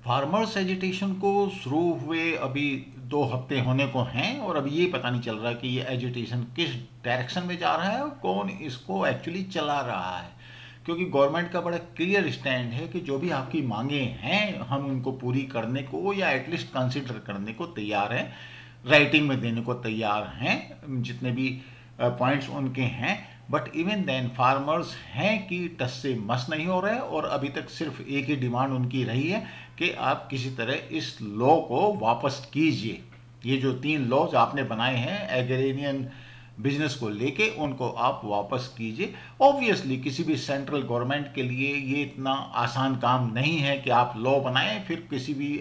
Farmers agitation को शुरू हुए अभी 2 हफ्ते होने को हैं और अभी ये पता नहीं चल रहा कि ये एजिटेशन किस डायरेक्शन में जा रहा है और कौन इसको एक्चुअली चला रहा है। क्योंकि गवर्नमेंट का बड़ा क्लियर स्टैंड है कि जो भी आपकी मांगे हैं हम उनको पूरी करने को या एटलीस्ट कंसिडर करने को तैयार हैं, राइटिंग में देने को तैयार हैं जितने भी पॉइंट्स उनके हैं। बट इवन देन फार्मर्स हैं कि टस से मस नहीं हो रहे और अभी तक सिर्फ एक ही डिमांड उनकी रही है कि आप किसी तरह इस लॉ को वापस कीजिए। ये जो 3 लॉज आपने बनाए हैं एग्रेरियन बिजनेस को लेके उनको आप वापस कीजिए। ऑब्वियसली किसी भी सेंट्रल गवर्नमेंट के लिए ये इतना आसान काम नहीं है कि आप लॉ बनाएं फिर किसी भी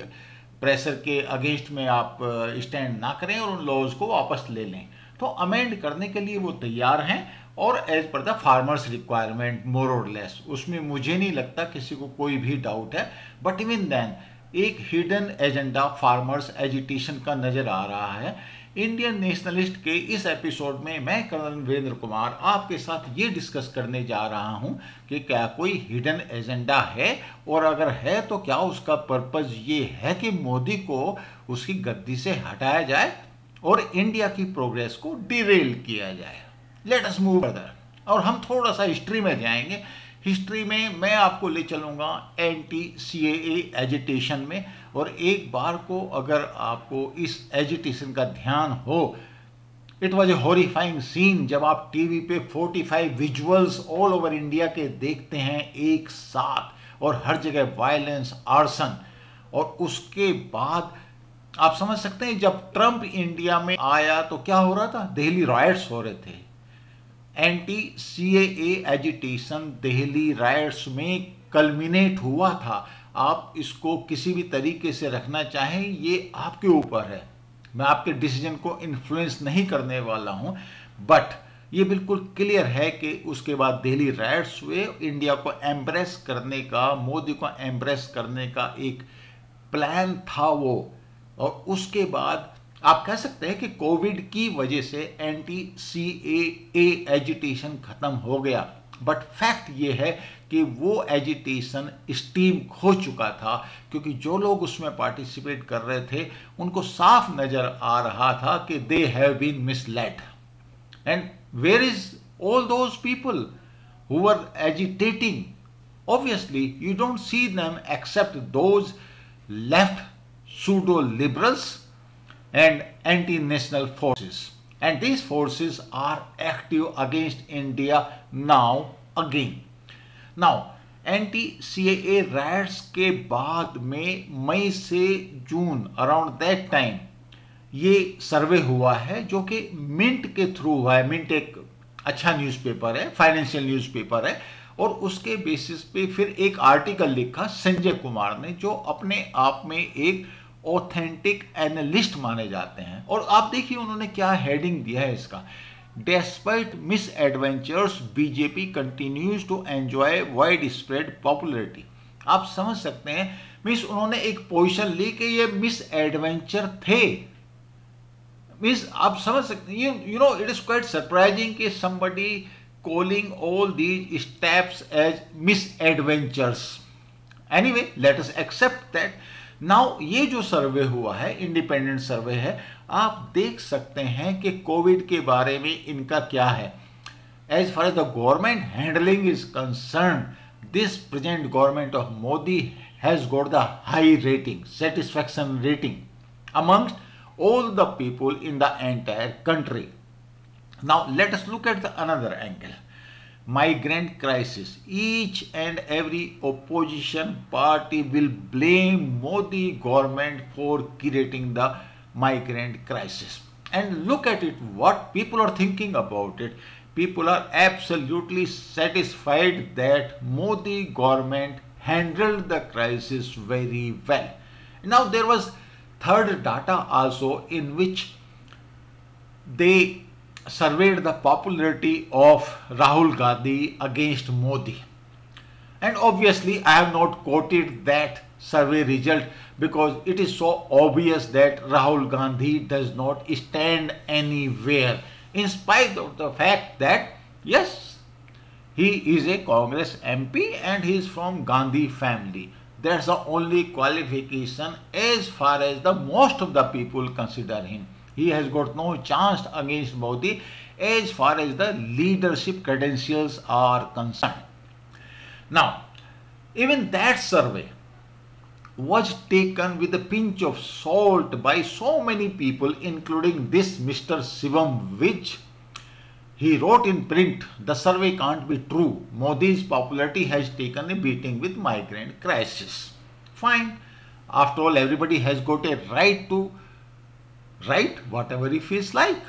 प्रेशर के अगेंस्ट में आप स्टैंड ना करें और उन लॉज को वापस ले लें। तो अमेंड करने के लिए वो तैयार हैं और as per the farmers requirement मोर और लेस, उसमें मुझे नहीं लगता किसी को कोई भी डाउट है। बट इवन देन एक हिडन एजेंडा फार्मर्स एजिटेशन का नजर आ रहा है। इंडियन नेशनलिस्ट के इस एपिसोड में मैं कर्नल वीरेंद्र कुमार आपके साथ ये डिस्कस करने जा रहा हूं कि क्या कोई हिडन एजेंडा है और अगर है तो क्या उसका पर्पस ये है कि मोदी को उसकी गद्दी से हटाया जाए और इंडिया की प्रोग्रेस को डिरेल किया जाए। लेट अस मूव फर्दर और हम थोड़ा सा हिस्ट्री में जाएंगे। हिस्ट्री में मैं आपको ले चलूंगा एंटी सीएए एजिटेशन में और एक बार को अगर आपको इस एजिटेशन का ध्यान हो, it was a horrifying scene जब आप टीवी पे 45 विजुअल्स ऑल ओवर इंडिया के देखते हैं एक साथ और हर जगह वायलेंस आर्सन। और उसके बाद आप समझ सकते हैं जब ट्रंप इंडिया में आया तो क्या हो रहा था, दिल्ली राइट्स हो रहे थे। Anti CAA agitation Delhi rights में कल्मिनेट हुआ था। आप इसको किसी भी तरीके से रखना चाहें ये आपके ऊपर है, मैं आपके डिसीजन को इन्फ्लुएंस नहीं करने वाला हूं। बट ये बिल्कुल क्लियर है कि उसके बाद दिल्ली राइट्स हुए, इंडिया को एम्ब्रेस करने का, मोदी को एम्ब्रेस करने का एक प्लान था वो। और उसके बाद आप कह सकते हैं कि कोविड की वजह से एंटी सीएए एजिटेशन खत्म हो गया। बट फैक्ट ये है कि वो एजिटेशन स्टीम खो चुका था क्योंकि जो लोग उसमें पार्टिसिपेट कर रहे थे उनको साफ नजर आ रहा था कि they have been misled. And where is all those people who were agitating? Obviously you don't see them except those left pseudo liberals and anti-national forces, and these forces are active against India now again. Now anti-CAA riots के बाद में मई से जून around that time ये सर्वे हुआ है जो कि mint के थ्रू हुआ है। मिंट एक अच्छा न्यूज़पेपर है, फाइनेंशियल न्यूज़पेपर है और उसके बेसिस पे फिर एक आर्टिकल लिखा संजय कुमार ने जो अपने आप में एक ऑथेंटिक एनालिस्ट माने जाते हैं। और आप देखिए उन्होंने क्या हेडिंग दिया है इसका, despite misadventures BJP continues to enjoy widespread popularity. आप समझ सकते हैं मिस उन्होंने एक पोजीशन ली कि ये मिस एडवेंचर थे। मिस आप समझ सकते हैं, you know it is quite surprising कि somebody calling all these steps as misadventures. Anyway, let us accept that. Now ये जो सर्वे हुआ है इंडिपेंडेंट सर्वे है, आप देख सकते हैं कि कोविड के बारे में इनका क्या है। As far as the government handling is concern, this present government of Modi has got the high rating, satisfaction rating amongst all the people in the entire country. Now let us look at the another angle, migrant crisis. Each and every opposition party will blame Modi government for creating the migrant crisis. And look at it, what people are thinking about it. People are absolutely satisfied that Modi government handled the crisis very well. Now there was third data also in which they surveyed the popularity of Rahul Gandhi against Modi. And obviously I have not quoted that survey result because it is so obvious that Rahul Gandhi does not stand anywhere in spite of the fact that yes, he is a Congress MP and he is from Gandhi family. That's the only qualification as far as the most of the people consider him. He has got no chance against Modi as far as the leadership credentials are concerned. Now, even that survey was taken with a pinch of salt by so many people, including this Mr. Shivam Vij. He wrote in print, the survey can't be true. Modi's popularity has taken a beating with migrant crisis. Fine. After all, everybody has got a right to write whatever he feels like.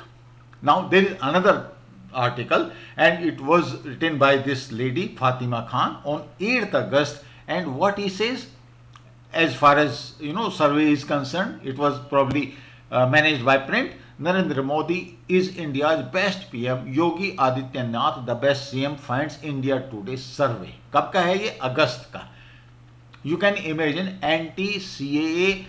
Now, there is another article, and it was written by this lady, Fatima Khan, on 8th August. And what he says, as far as survey is concerned, it was probably managed by print. Narendra Modi is India's best PM. Yogi Adityanath, the best CM, finds India Today survey. कब का है ये? अगस्त का. You can imagine anti-CAA,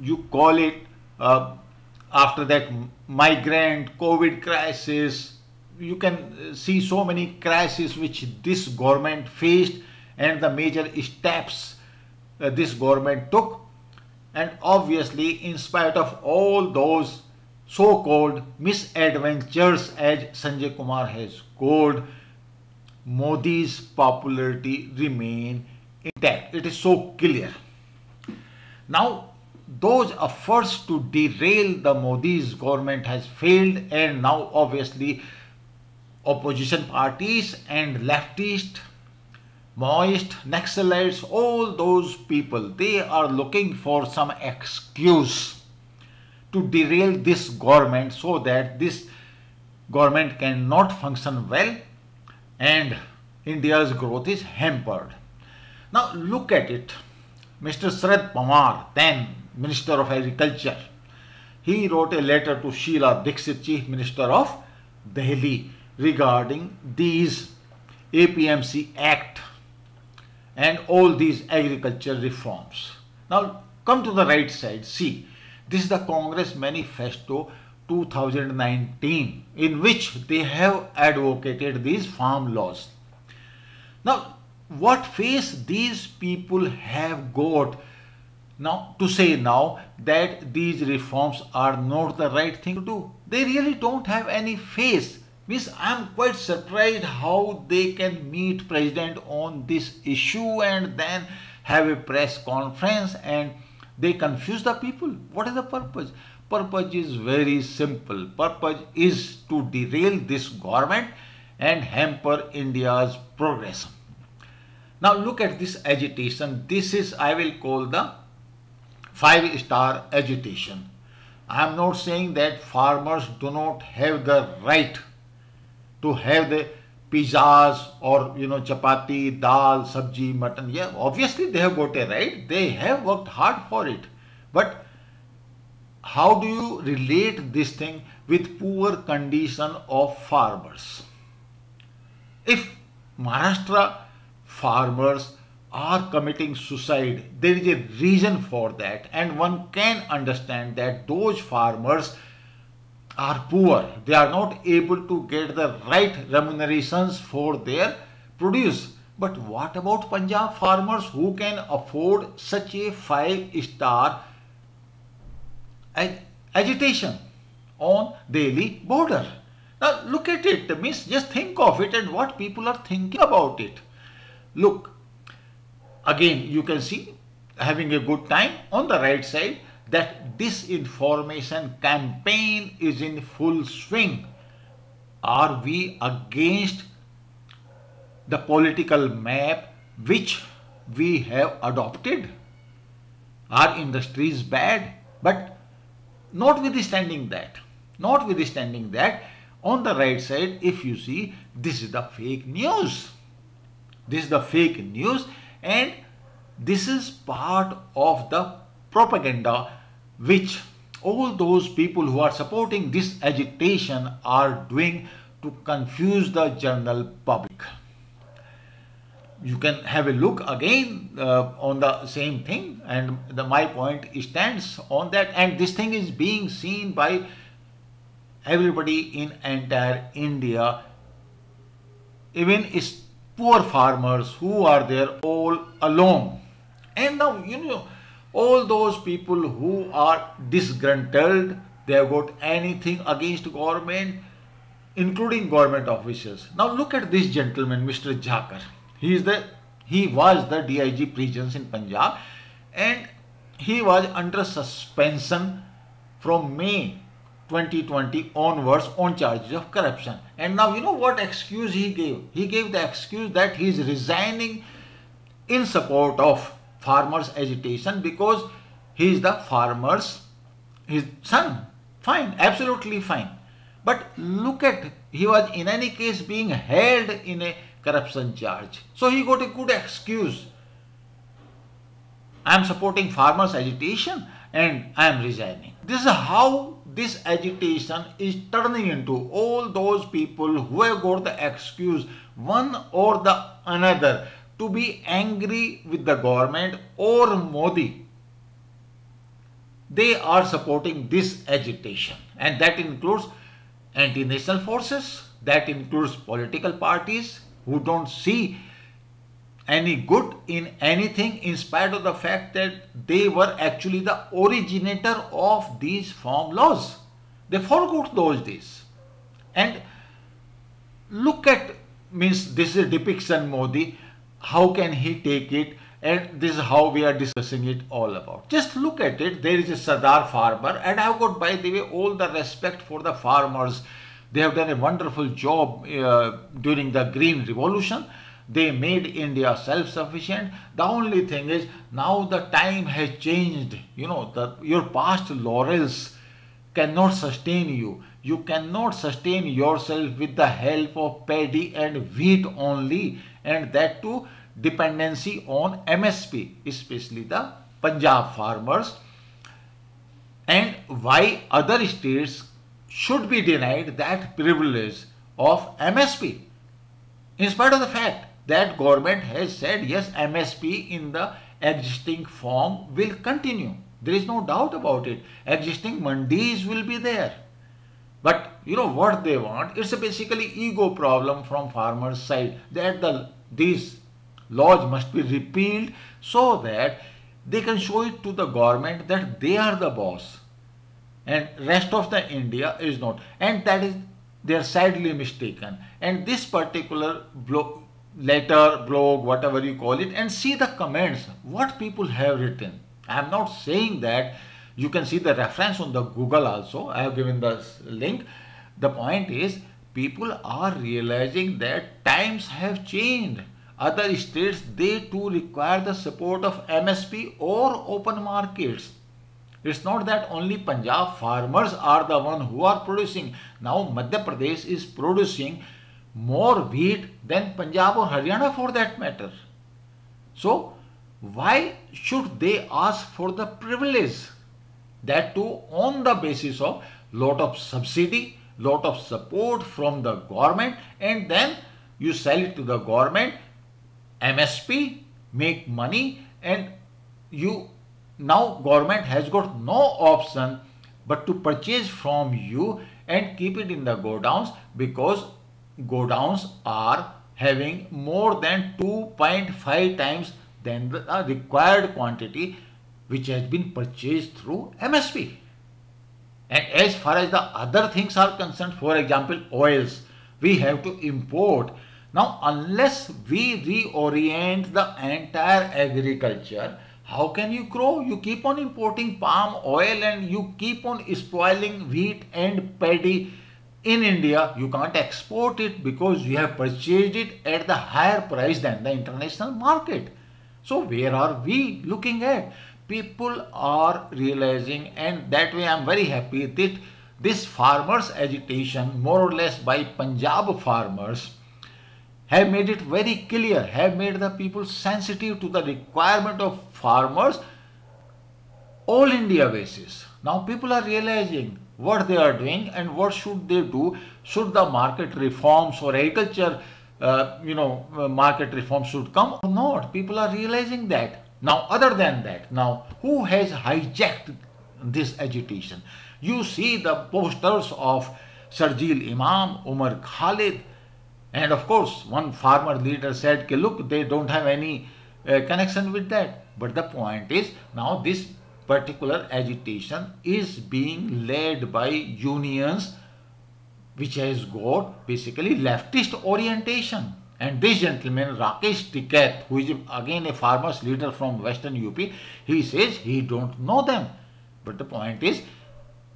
you call it, after that migrant, COVID crisis. You can see so many crises which this government faced and the major steps this government took. And obviously, in spite of all those so-called misadventures, as Sanjay Kumar has called, Modi's popularity remain intact. It is so clear. Now, those efforts to derail the Modi's government has failed, and now obviously opposition parties and leftist, Maoist, Naxalites, all those people, they are looking for some excuse to derail this government so that this government cannot function well and India's growth is hampered. Now look at it. Mr. Sharad Pawar, then Minister of Agriculture, he wrote a letter to Sheila Dixit, Chief Minister of Delhi, regarding these APMC Act and all these agriculture reforms. Now come to the right side. See, this is the Congress Manifesto 2019, in which they have advocated these farm laws. Now, what face these people have got now to say now that these reforms are not the right thing to do? They really don't have any face. Means I am quite surprised how they can meet President on this issue and then have a press conference and they confuse the people. What is the purpose? Purpose is very simple. Purpose is to derail this government and hamper India's progress. Now look at this agitation. This is, I will call, the 5-star agitation. I am not saying that farmers do not have the right to have the pizzas or chapati, dal, sabji, mutton. Yeah, obviously they have got a right. They have worked hard for it. But how do you relate this thing with poor condition of farmers? If Maharashtra farmers are committing suicide, there is a reason for that, and one can understand that those farmers are poor. They are not able to get the right remunerations for their produce. But what about Punjab farmers who can afford such a 5-star agitation on Delhi border? Now look at it. Means just think of it and what people are thinking about it. Look, again you can see, having a good time on the right side, that disinformation campaign is in full swing. Are we against the political map which we have adopted? Our industry is bad, but notwithstanding that, on the right side, if you see, this is the fake news. This is the fake news, and this is part of the propaganda which all those people who are supporting this agitation are doing to confuse the general public. You can have a look again on the same thing, and my point stands on that, and this thing is being seen by everybody in entire India, even poor farmers who are there all alone. And now, all those people who are disgruntled, they have got anything against government, including government officials. Now look at this gentleman, Mr. Jakar. He was the DIG prisons in Punjab, and he was under suspension from May 2020 onwards on charges of corruption. And now you know what excuse he gave? He gave the excuse that he is resigning in support of farmers' agitation because he is the farmers, his son. Fine, absolutely fine. But look at, he was in any case being held in a corruption charge. So he got a good excuse. I am supporting farmers' agitation and I am resigning. This is how this agitation is turning into all those people who have got the excuse, one or the another, to be angry with the government or Modi. They are supporting this agitation, and that includes anti-national forces, that includes political parties who don't see any good in anything in spite of the fact that they were actually the originator of these farm laws. They forgot those days. And look at, means this is a depiction Modi, how can he take it, and this is how we are discussing it all about. Just look at it. There is a Sardar farmer, and I have got, by the way, all the respect for the farmers. They have done a wonderful job during the Green Revolution. They made India self-sufficient. The only thing is now the time has changed. Your past laurels cannot sustain you. You cannot sustain yourself with the help of paddy and wheat only, and that too dependency on MSP, especially the Punjab farmers. And why other states should be denied that privilege of MSP, in spite of the fact that government has said yes, MSP in the existing form will continue. There is no doubt about it. Existing mandis will be there. But what they want, it's a basically ego problem from farmers' side, that these laws must be repealed so that they can show it to the government that they are the boss and rest of the India is not. And that is, they are sadly mistaken. And this particular blog, whatever you call it, and see the comments, what people have written. I am not saying that. You can see the reference on the Google also. I have given the link. The point is, people are realizing that times have changed. Other states, they too require the support of MSP or open markets. It's not that only Punjab farmers are the one who are producing. Now Madhya Pradesh is producing more wheat than Punjab or Haryana for that matter. So why should they ask for the privilege? That too on the basis of lot of subsidy, lot of support from the government, and then you sell it to the government, MSP, make money, and now government has got no option but to purchase from you and keep it in the godowns, because godowns are having more than 2.5 times than the required quantity which has been purchased through MSP. And as far as the other things are concerned, for example, oils, we have to import. Now, unless we reorient the entire agriculture, how can you grow? You keep on importing palm oil and you keep on spoiling wheat and paddy in India. You can't export it because you have purchased it at the higher price than the international market. So where are we looking at? People are realizing, and that way I am very happy that this farmers agitation, more or less by Punjab farmers, have made it very clear, have made the people sensitive to the requirement of farmers all India basis. Now people are realizing what they are doing and what should they do. Should the market reforms or agriculture market reforms should come or not? People are realizing that. Now, other than that, now who has hijacked this agitation? You see the posters of Sharjeel Imam, Umar Khalid, and of course one farmer leader said, look, they don't have any connection with that. But the point is, now this particular agitation is being led by unions which has got basically leftist orientation. And this gentleman, Rakesh Tikait, who is again a farmers leader from Western UP, he says he don't know them. But the point is,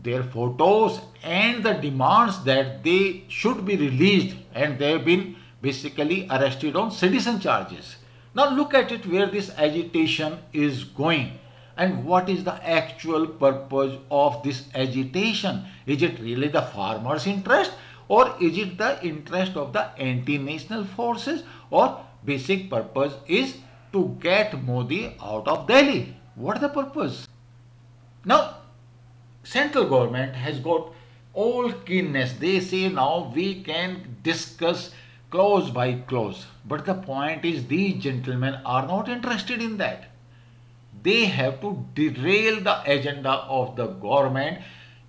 their photos and the demands that they should be released, and they have been basically arrested on sedition charges. Now look at it, where this agitation is going and what is the actual purpose of this agitation. Is it really the farmers' interest, or is it the interest of the anti-national forces, or basic purpose is to get Modi out of Delhi? What is the purpose? Now, central government has got all keenness. They say now we can discuss clause by clause. But the point is, these gentlemen are not interested in that. They have to derail the agenda of the government.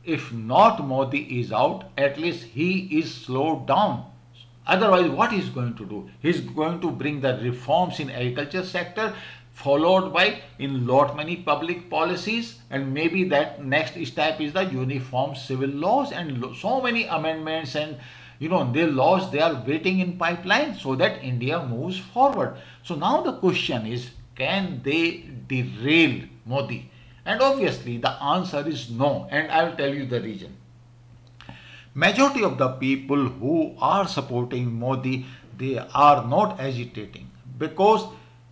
If not Modi is out, at least he is slowed down. Otherwise, what he is going to do? He is going to bring the reforms in agriculture sector, followed by in lot many public policies, and maybe that next step is the uniform civil laws, and so many amendments and their laws, they are waiting in pipeline so that India moves forward. So now the question is, can they derail Modi? And obviously the answer is no, and I will tell you the reason. Majority of the people who are supporting Modi, they are not agitating, because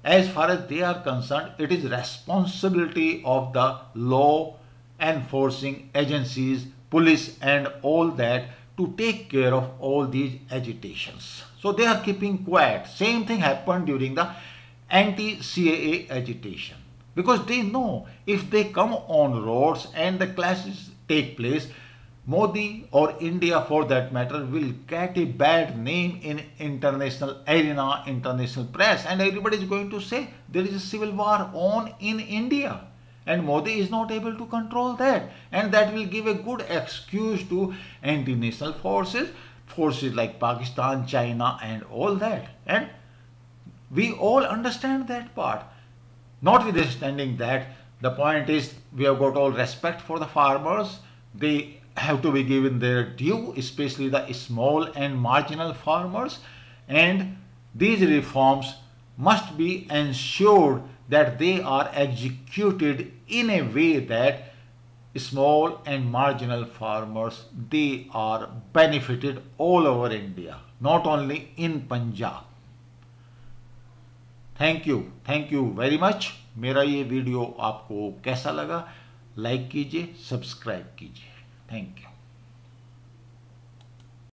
as far as they are concerned, it is responsibility of the law enforcing agencies, police and all that, to take care of all these agitations. So they are keeping quiet. Same thing happened during the anti-CAA agitation, because they know if they come on roads and the clashes take place, Modi or India for that matter will get a bad name in international arena, international press, and everybody is going to say there is a civil war on in India and Modi is not able to control that, and that will give a good excuse to anti-national forces like Pakistan, China and all that. And we all understand that part. Notwithstanding that, the point is, we have got all respect for the farmers. They have to be given their due, especially the small and marginal farmers, and these reforms must be ensured that they are executed in a way that small and marginal farmers, they are benefited all over India, not only in Punjab. Thank you very much. मेरा ये video आपको कैसा लगा, like कीजिए, subscribe कीजिए। Thank you.